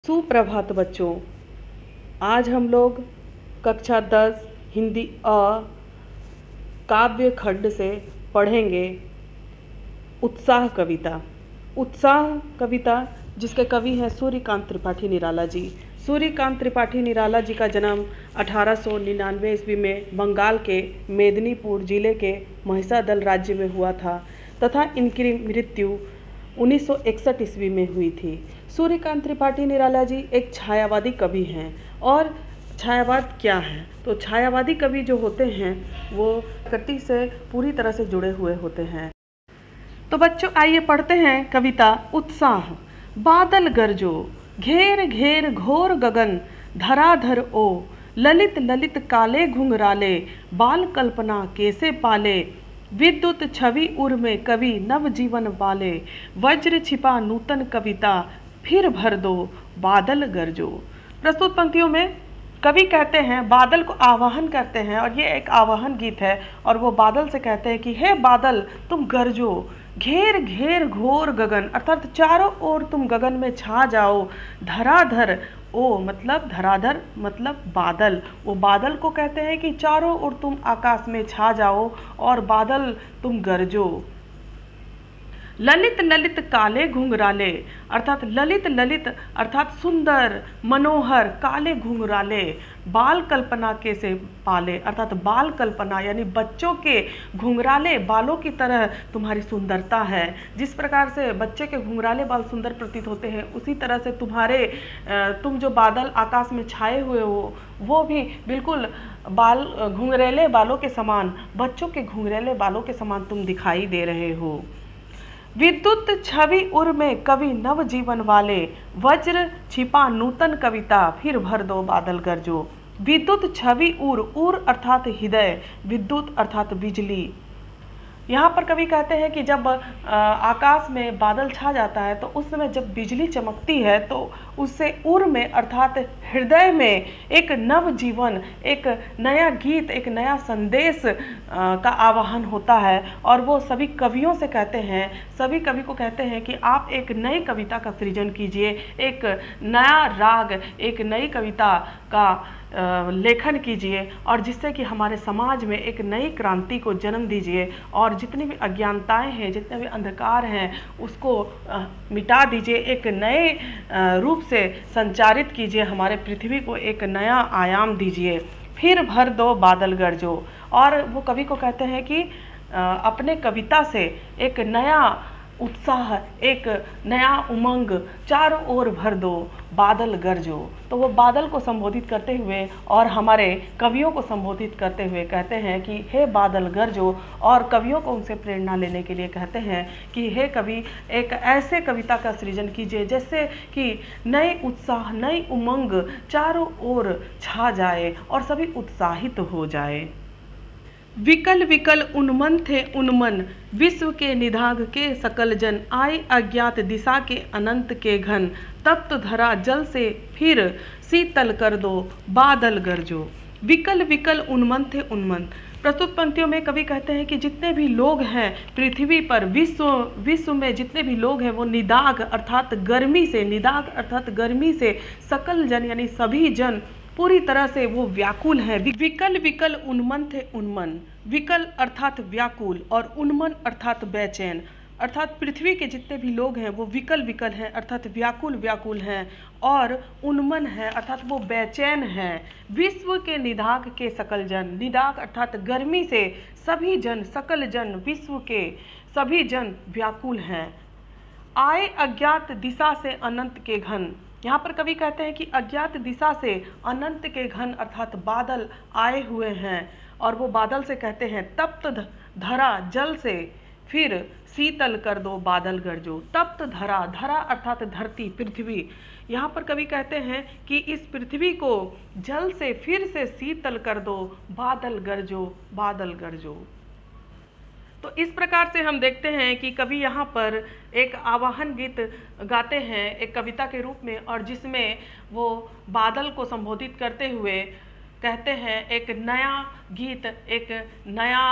सुप्रभात बच्चों। आज हम लोग कक्षा 10 हिंदी काव्य खंड से पढ़ेंगे उत्साह कविता। उत्साह कविता जिसके कवि हैं सूर्यकांत त्रिपाठी निराला जी। सूर्यकांत त्रिपाठी निराला जी का जन्म 1899 ईस्वी में बंगाल के मेदिनीपुर जिले के महिषादल राज्य में हुआ था तथा इनकी मृत्यु 1961 ईस्वी में हुई थी। सूर्यकांत त्रिपाठी निराला जी एक छायावादी कवि हैं। और छायावाद क्या है? तो छायावादी कवि जो होते हैं वो प्रकृति से पूरी तरह से जुड़े हुए होते हैं। तो बच्चों आइए पढ़ते हैं कविता उत्साह। बादल गरजो घेर घेर घोर गगन धराधर ओ, ललित ललित काले घुंघराले बाल कल्पना कैसे पाले, विद्युत छवि उर में कवि नव जीवन वाले, वज्र छिपा नूतन कविता फिर भर दो बादल गरजो। प्रस्तुत पंक्तियों में कवि कहते हैं, बादल को आवाहन करते हैं और ये एक आवाहन गीत है और वो बादल से कहते हैं कि हे बादल तुम गरजो, घेर घेर घोर गगन अर्थात चारों ओर तुम गगन में छा जाओ, धराधर ओ मतलब धराधर मतलब बादल, वो बादल को कहते हैं कि चारों ओर तुम आकाश में छा जाओ और बादल तुम गरजो। ललित ललित काले घुंघराले अर्थात ललित ललित अर्थात सुंदर मनोहर काले घुंघराले बाल कल्पना कैसे पाले अर्थात बाल कल्पना यानी बच्चों के घुंघराले बालों की तरह तुम्हारी सुंदरता है। जिस प्रकार से बच्चे के घुंघराले बाल सुंदर प्रतीत होते हैं उसी तरह से तुम जो बादल आकाश में छाए हुए हो वो भी बिल्कुल बाल घुंघरेले बालों के समान, बच्चों के घुंघरेले बालों के समान तुम दिखाई दे रहे हो। विद्युत छवि उर में कवि नव जीवन वाले, वज्र छिपा नूतन कविता फिर भर दो बादल गरजो। विद्युत छवि उर, उर अर्थात हृदय, विद्युत अर्थात बिजली। यहाँ पर कवि कहते हैं कि जब आकाश में बादल छा जाता है तो उस समय जब बिजली चमकती है तो उससे उर में अर्थात हृदय में एक नव जीवन, एक नया गीत, एक नया संदेश का आवाहन होता है। और वो सभी कवियों से कहते हैं, सभी कवि को कहते हैं कि आप एक नई कविता का सृजन कीजिए, एक नया राग, एक नई कविता का लेखन कीजिए और जिससे कि हमारे समाज में एक नई क्रांति को जन्म दीजिए और जितनी भी अज्ञानताएं हैं, जितने भी अंधकार हैं उसको मिटा दीजिए, एक नए रूप से संचारित कीजिए, हमारे पृथ्वी को एक नया आयाम दीजिए, फिर भर दो बादल गरजो। और वो कवि को कहते हैं कि अपने कविता से एक नया उत्साह, एक नया उमंग चारों ओर भर दो बादल गरजो। तो वो बादल को संबोधित करते हुए और हमारे कवियों को संबोधित करते हुए कहते हैं कि हे बादल गरजो, और कवियों को उनसे प्रेरणा लेने के लिए कहते हैं कि हे कवि एक ऐसे कविता का सृजन कीजिए जिससे कि नए उत्साह, नई उमंग चारों ओर छा जाए और सभी उत्साहित हो जाए। विकल विकल उन्मन थे उन्मन, विश्व के निधाग के सकल जन, आए अज्ञात दिशा के अनंत के घन, तप्त धरा जल से फिर शीतल कर दो बादल गरजो। विकल विकल उन्मन थे उन्मन। प्रस्तुत पंक्तियों में कवि कहते हैं कि जितने भी लोग हैं पृथ्वी पर, विश्व में जितने भी लोग हैं वो निदाग अर्थात गर्मी से, निदाग अर्थात गर्मी से, सकल जन यानी सभी जन पूरी तरह से वो व्याकुल है। विकल विकल उन्मन थे उन्मन, विकल अर्थात व्याकुल और उन्मन अर्थात बेचैन, अर्थात पृथ्वी के जितने भी लोग हैं वो विकल विकल हैं अर्थात व्याकुल व्याकुल हैं और उन्मन है अर्थात वो बेचैन हैं। विश्व के निदाग के सकल जन, निदाग अर्थात गर्मी से सभी जन, सकल जन, विश्व के सभी जन व्याकुल हैं। आए अज्ञात दिशा से अनंत के घन, यहाँ पर कवि कहते हैं कि अज्ञात दिशा से अनंत के घन अर्थात बादल आए हुए हैं और वो बादल से कहते हैं तप्त धरा जल से फिर शीतल कर दो बादल गरजो। तप्त धरा, धरा अर्थात धरती, पृथ्वी। यहाँ पर कवि कहते हैं कि इस पृथ्वी को जल से फिर से शीतल कर दो बादल गरजो, बादल गरजो। तो इस प्रकार से हम देखते हैं कि कवि यहाँ पर एक आवाहन गीत गाते हैं एक कविता के रूप में और जिसमें वो बादल को संबोधित करते हुए कहते हैं एक नया गीत, एक नया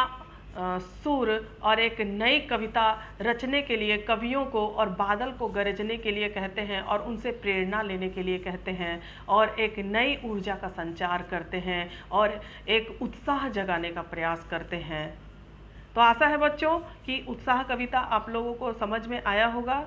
सुर और एक नई कविता रचने के लिए कवियों को और बादल को गरजने के लिए कहते हैं और उनसे प्रेरणा लेने के लिए कहते हैं और एक नई ऊर्जा का संचार करते हैं और एक उत्साह जगाने का प्रयास करते हैं। तो आशा है बच्चों कि उत्साह कविता आप लोगों को समझ में आया होगा।